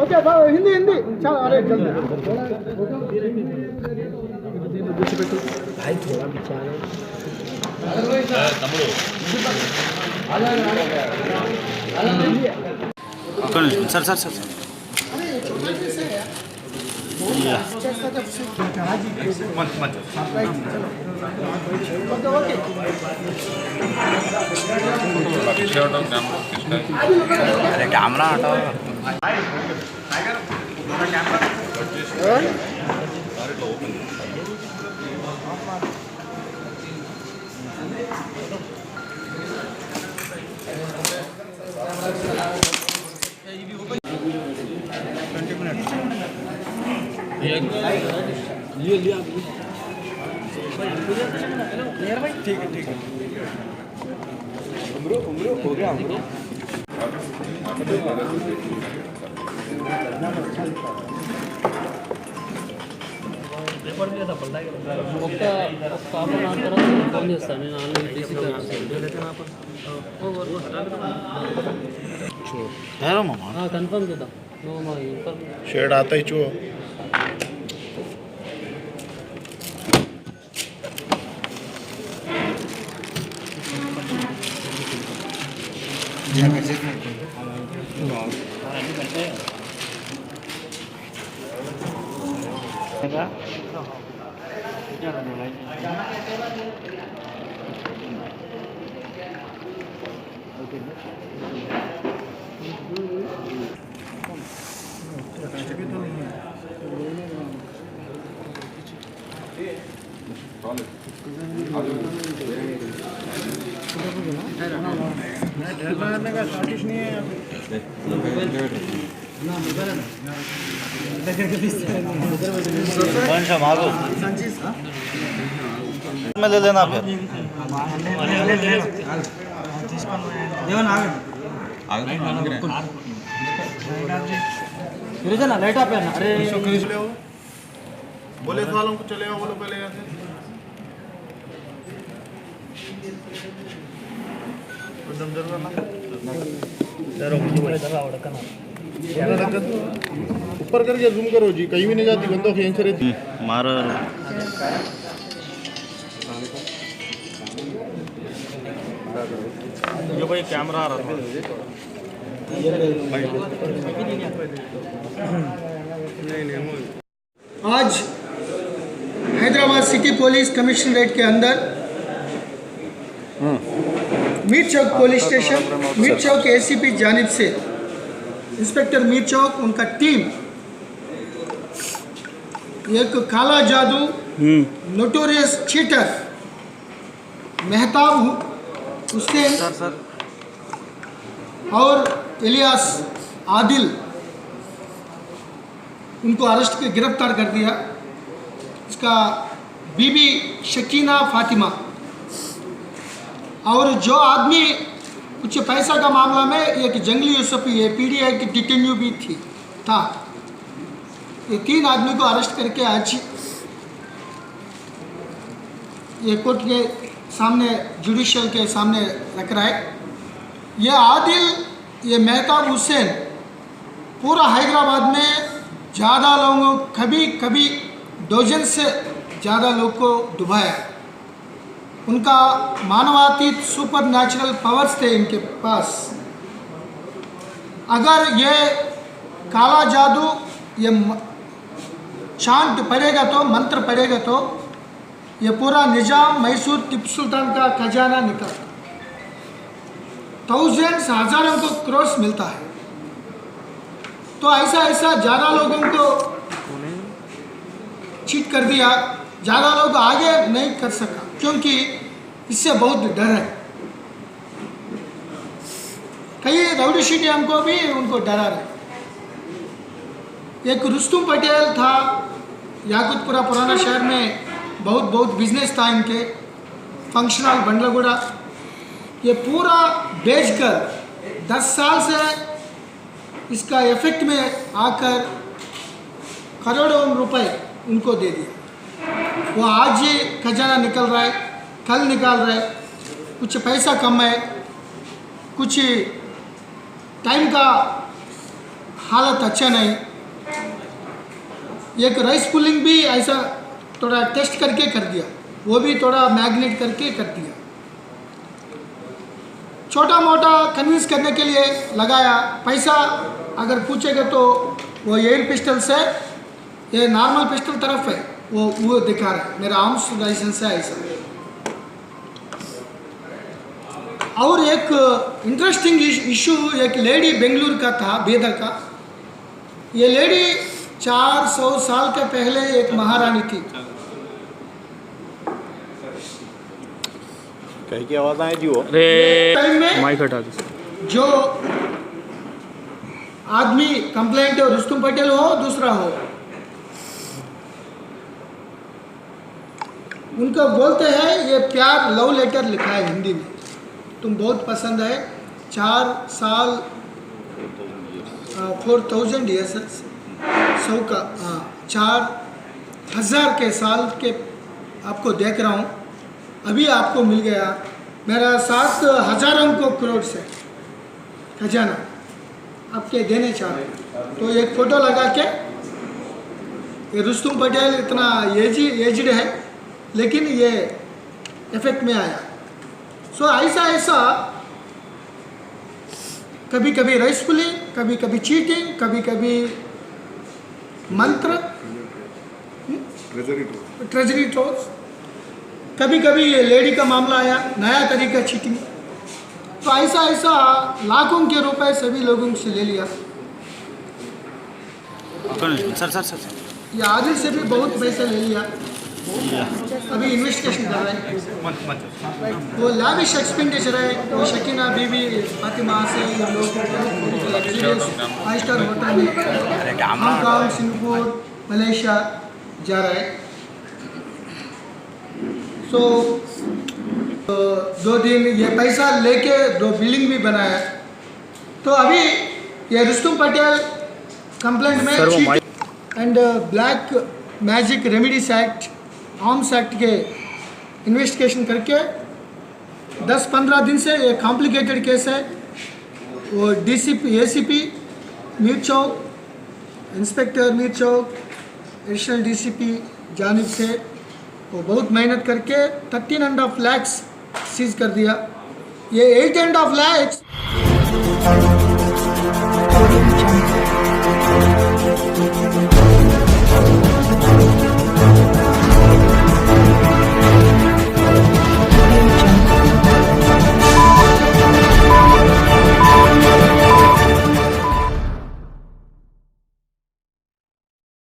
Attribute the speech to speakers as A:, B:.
A: Okay Hindi Hindi चलो अरे जल्दी भाई थोड़ा बिचारे
B: తమ్ముడు సార్ సార్ సార్ अरे कैमरा हटाओ ठीक है ठीक है उम्र हो गया उम्र
C: कन्फर्म చేద్దాం
B: शेड आता ही चो में ले लेना फिर
A: लाइट आप अरे
B: बोले वालों को चले आओ बोलो पहले यहाँ ऊपर करके जूम करो जी कहीं भी नहीं जाती बंदों की यहीं से रहती मार जो भाई कैमरा आ रहा था
A: आज हैदराबाद सिटी पुलिस कमिश्नरेट के अंदर मीर चौक पुलिस स्टेशन मीर चौक एसीपी जानिब से इंस्पेक्टर मीर चौक उनका टीम एक काला जादू नोटोरियस चीटर मेहताब हुसैन और इलियास आदिल उनको अरेस्ट के गिरफ्तार कर दिया। इसका बीबी शकीना फातिमा और जो आदमी कुछ पैसा का मामला में एक जंगली यूसुफ ये पीडीआई की डिटेन्यू भी था। ये 3 आदमी को अरेस्ट करके आज ये कोर्ट के सामने जुडिशियल के सामने रख रहा है। ये आदिल ये मेहताब हुसैन पूरा हैदराबाद में ज़्यादा लोगों कभी डजन से ज़्यादा लोग को डुबाया। उनका मानवातीत सुपर नेचुरल पावर्स थे इनके पास। अगर ये काला जादू ये चांट पड़ेगा तो मंत्र पड़ेगा तो ये पूरा निज़ाम मैसूर टिप्पू सुल्तान का खजाना निकलता। थाउजेंड्स हज़ारों को क्रोर्स मिलता है। तो ऐसा ज़्यादा लोगों को चीट कर दिया। ज़्यादा लोग आगे नहीं कर सका क्योंकि इससे बहुत डर है। कई राउडी शीटियां को भी उनको डरा रहे। एक रुस्तुम पटेल था याकुतपुरा पुराना शहर में बहुत बिजनेस था इनके फंक्शनल बंडलगुड़ा ये पूरा बेचकर 10 साल से इसका इफेक्ट में आकर करोड़ों रुपए उनको दे दिया। वो आज ही खजाना निकल रहा है, कल निकाल रहा है, कुछ पैसा कम है, कुछ टाइम का हालत अच्छा नहीं। एक राइस पुलिंग भी ऐसा थोड़ा टेस्ट करके कर दिया, वो भी थोड़ा मैग्नेट करके कर दिया। छोटा मोटा कन्विंस करने के लिए लगाया पैसा। अगर पूछेगा तो वो एयर पिस्टल से, ये नॉर्मल पिस्टल तरफ है, वो दिखा रहा है मेरा आर्म्स लाइसेंस है ऐसा। और एक इंटरेस्टिंग इशू, एक लेडी बेंगलुरु का था, बेदर का। ये लेडी 400 साल के पहले एक महारानी थी।
B: कहीं की आवाज आई थी वो?
A: टाइम में
C: माइक हटा दो।
A: जो आदमी कंप्लेंट हो, रुस्तुम पटेल हो दूसरा हो, उनका बोलते हैं ये प्यार लव लेटर लिखा है हिंदी में, तुम बहुत पसंद है। 4 साल 4000 ईयर्स 100 का 4000 के साल के आपको देख रहा हूँ, अभी आपको मिल गया। मेरा 7 हजारों को करोड़ से खजाना आपके देने चाह रहे। तो एक फ़ोटो लगा के, ये रुस्तुम पटेल इतना एजड है लेकिन ये इफेक्ट में आया। सो ऐसा कभी कभी राइस पुलिंग, कभी कभी चीटिंग, कभी कभी मंत्र, ट्रेजरी ट्रोल्स, कभी कभी ये लेडी का मामला आया, नया तरीका चीटिंग। तो ऐसा लाखों के रुपए सभी लोगों से ले लिया।
C: सर
A: ये आदिल से भी बहुत पैसा ले लिया, अभी इन्वेस्टिगेशन कर रहे हैं। वो लाविश एक्सपेंडिचर है, वो शकीना बीबी फातिमा से ये लोग 5 स्टार होटल में हांगकॉन्ग, सिंगापुर, मलेशिया जा रहा है। सो 2 दिन ये पैसा लेके 2 बिल्डिंग भी बनाया। तो अभी ये रुस्तुम पटेल कंप्लेंट में and black magic remedies act, arms act के इन्वेस्टिगेशन करके 10-15 दिन से ये कॉम्प्लिकेटेड केस है। वो डीसीपी, एसीपी मीर चौक, इंस्पेक्टर मीर चौक, एडिशनल डीसीपी जानिब से वो बहुत मेहनत करके 13.5 लाख सीज कर दिया। ये 8.5 लाख